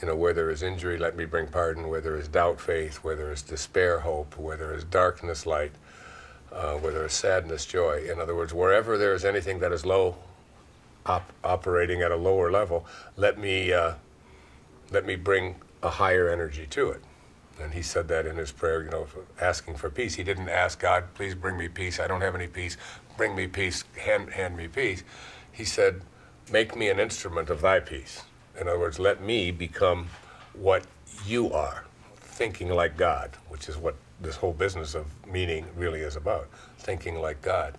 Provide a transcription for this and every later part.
You know, where there is injury, let me bring pardon. Where there is doubt, faith. Where there is despair, hope. Where there is darkness, light. Where there is sadness, joy. In other words, wherever there is anything that is low, operating at a lower level, let me bring a higher energy to it. And he said that in his prayer, you know, asking for peace. He didn't ask God, please bring me peace. I don't have any peace. Bring me peace. Hand me peace. He said, make me an instrument of thy peace. In other words, let me become what you are, thinking like God, which is what this whole business of meaning really is about, thinking like God.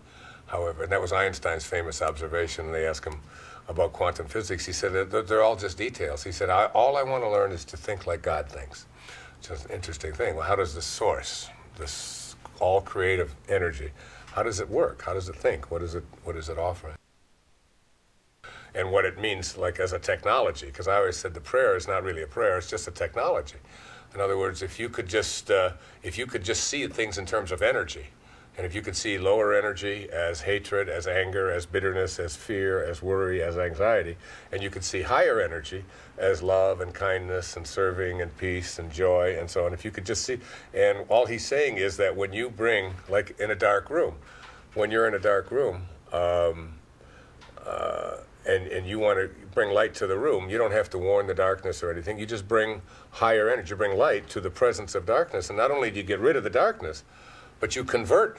However, and that was Einstein's famous observation. They asked him about quantum physics. He said, they're all just details. He said, all I want to learn is to think like God thinks. Which is an interesting thing. Well, how does the source, this all creative energy, how does it work? How does it think? What does it offer? And what it means, like, as a technology, because I always said the prayer is not really a prayer, it's just a technology. In other words, if you could just see things in terms of energy, and if you could see lower energy as hatred, as anger, as bitterness, as fear, as worry, as anxiety, and you could see higher energy as love and kindness and serving and peace and joy and so on, if you could just see, and all he's saying is that when you bring, like in a dark room, when you're in a dark room, and you want to bring light to the room, you don't have to warn the darkness or anything. You just bring higher energy, you bring light to the presence of darkness, and not only do you get rid of the darkness, but you convert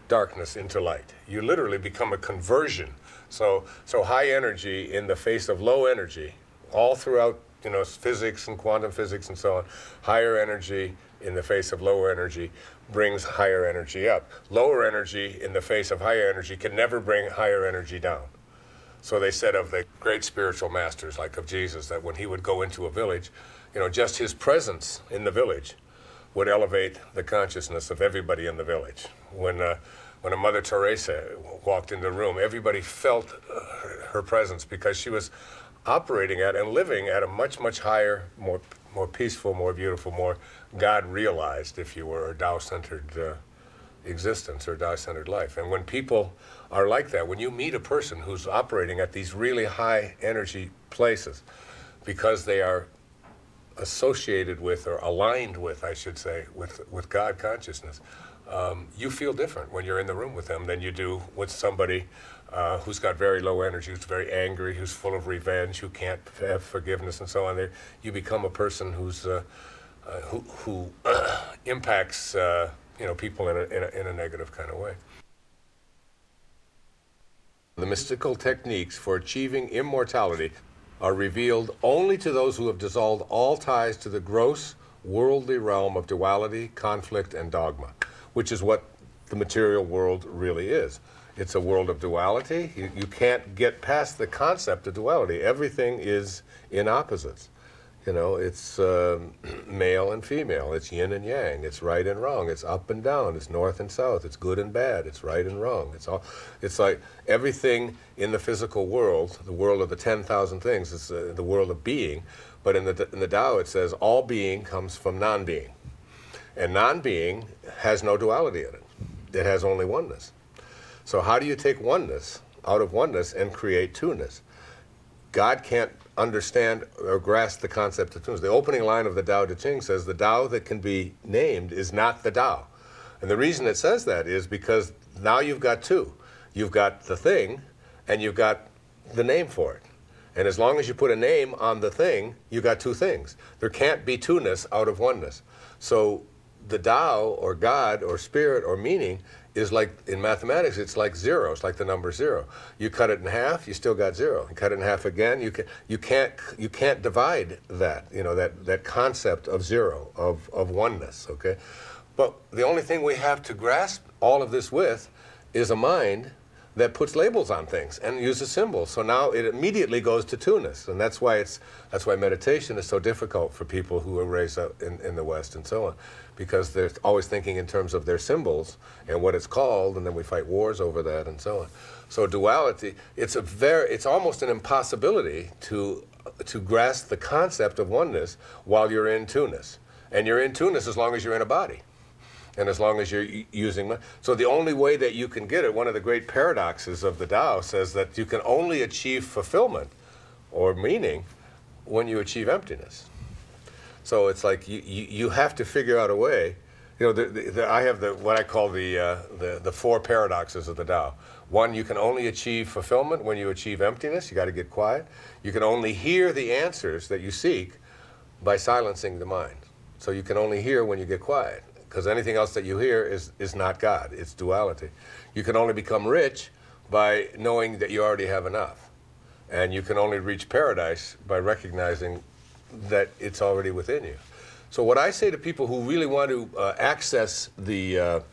darkness into light. You literally become a conversion. So high energy in the face of low energy, all throughout, you know, physics and quantum physics and so on, higher energy in the face of lower energy brings higher energy up. Lower energy in the face of higher energy can never bring higher energy down. So they said of the great spiritual masters, like of Jesus, that when he would go into a village, you know, just his presence in the village would elevate the consciousness of everybody in the village. When a Mother Teresa walked into the room, everybody felt her presence because she was operating at and living at a much, much higher, more peaceful, more beautiful, more God-realized, if you were, or Tao-centered existence or Tao-centered life. And when people are like that, when you meet a person who's operating at these really high energy places, because they are associated with, or aligned with, I should say, with God consciousness, you feel different when you're in the room with them than you do with somebody who's got very low energy, who's very angry, who's full of revenge, who can't have forgiveness and so on. You become a person who impacts you know, people in a negative kind of way. The mystical techniques for achieving immortality are revealed only to those who have dissolved all ties to the gross, worldly realm of duality, conflict, and dogma, which is what the material world really is. It's a world of duality. You can't get past the concept of duality. Everything is in opposites. You know, it's male and female. It's yin and yang. It's right and wrong. It's up and down. It's north and south. It's good and bad. It's right and wrong. It's like everything in the physical world, the world of the 10,000 things, is the world of being. But in the Tao, it says all being comes from non-being. And non-being has no duality in it. It has only oneness. So how do you take oneness out of oneness and create two-ness? God can't understand or grasp the concept of two-ness. The opening line of the Tao Te Ching says the Tao that can be named is not the Tao. And the reason it says that is because now you've got two. You've got the thing and you've got the name for it. And as long as you put a name on the thing, you got two things. There can't be two-ness out of oneness. So the Tao or God or spirit or meaning is like, in mathematics, it's like zero. It's like the number zero. You cut it in half, you still got zero. You cut it in half again, you can't divide that, you know, that concept of zero, of oneness, okay? But the only thing we have to grasp all of this with is a mind that puts labels on things and uses symbols. So now it immediately goes to two-ness, and that's why meditation is so difficult for people who are raised up in the West and so on, because they're always thinking in terms of their symbols and what it's called, and then we fight wars over that and so on. So duality, it's almost an impossibility to grasp the concept of oneness while you're in two-ness, and you're in two-ness as long as you're in a body. And as long as you're using... So the only way that you can get it, one of the great paradoxes of the Tao says that you can only achieve fulfillment or meaning when you achieve emptiness. So it's like you have to figure out a way. You know, I have what I call the four paradoxes of the Tao. One, you can only achieve fulfillment when you achieve emptiness. You got to get quiet. You can only hear the answers that you seek by silencing the mind. So you can only hear when you get quiet, because anything else that you hear is not God. It's duality. You can only become rich by knowing that you already have enough. And you can only reach paradise by recognizing that it's already within you. So what I say to people who really want to access the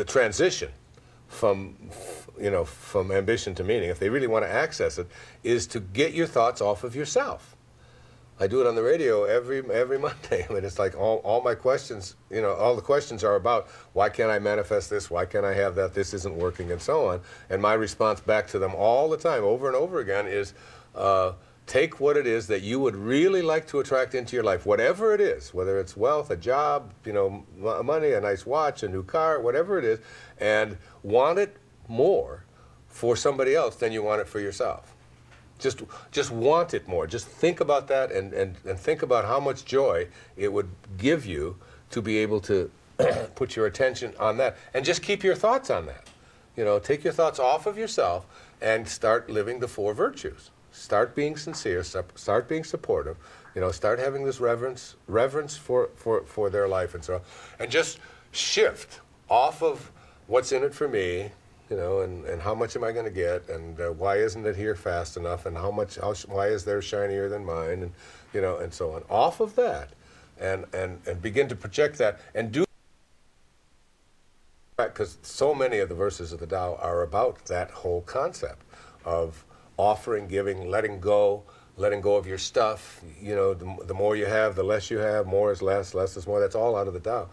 transition from ambition to meaning, if they really want to access it, is to get your thoughts off of yourself. I do it on the radio every Monday. I mean, it's like all my questions, all the questions are about, why can't I manifest this? Why can't I have that? This isn't working, and so on. And my response back to them all the time, over and over again, is take what it is that you would really like to attract into your life, whatever it is, whether it's wealth, a job, money, a nice watch, a new car, whatever it is, and want it more for somebody else than you want it for yourself. Just want it more. Just think about that and think about how much joy it would give you to be able to put your attention on that. And just keep your thoughts on that. Take your thoughts off of yourself and start living the four virtues. Start being sincere, start being supportive, start having this reverence for their life and so on. And just shift off of what's in it for me, and how much am I going to get, and why isn't it here fast enough, and why is theirs shinier than mine, and so on. Off of that, and begin to project that, and do, because so many of the verses of the Tao are about that whole concept of offering, giving, letting go of your stuff. The more you have, the less you have. More is less, less is more. That's all out of the Tao.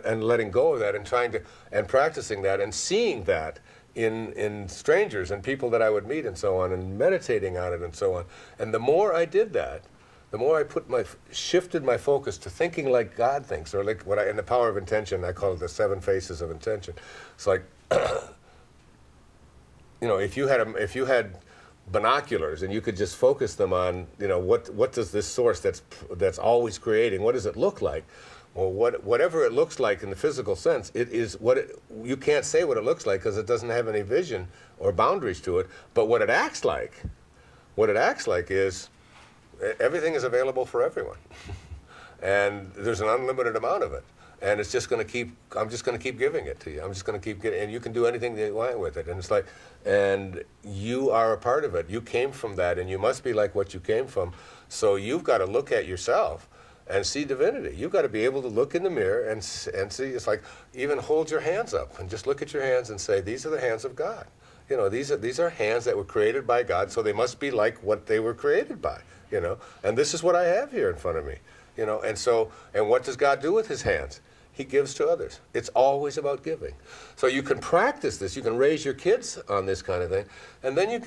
And letting go of that, and practicing that, and seeing that in strangers and people that I would meet and so on, and meditating on it and so on. And the more I did that, the more I shifted my focus to thinking like God thinks, or like in the power of intention, I call it the 7 faces of intention. It's like, if you had binoculars and you could just focus them on, what does this source that's always creating, what does it look like? Well, whatever it looks like in the physical sense, it is you can't say what it looks like because it doesn't have any vision or boundaries to it. But what it acts like is everything is available for everyone, and there's an unlimited amount of it. And it's just going to keep, I'm just going to keep giving it to you. I'm just going to keep getting, and you can do anything that you want with it. And it's like, and you are a part of it. You came from that, and you must be like what you came from. So you've got to look at yourself and see divinity. You've got to be able to look in the mirror and see, it's like, even hold your hands up and just look at your hands and say, these are the hands of God. These are hands that were created by God, so they must be like what they were created by, And this is what I have here in front of me, and what does God do with his hands? He gives to others. It's always about giving. So you can practice this. You can raise your kids on this kind of thing, and then you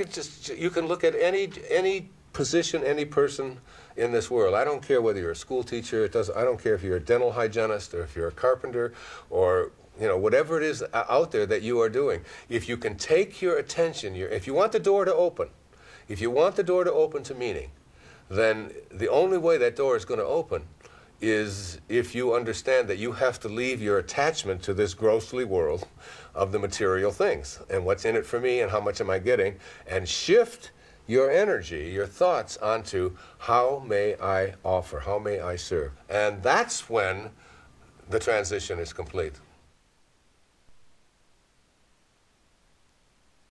can look at any position, any person in this world. I don't care whether you're a school teacher. I don't care if you're a dental hygienist or if you're a carpenter or whatever it is out there that you are doing. If you can take your attention, if you want the door to open, to meaning, then the only way that door is going to open is if you understand that you have to leave your attachment to this grossly world of the material things and what's in it for me and how much am I getting, and shift your energy, your thoughts onto how may I offer, how may I serve. And that's when the transition is complete.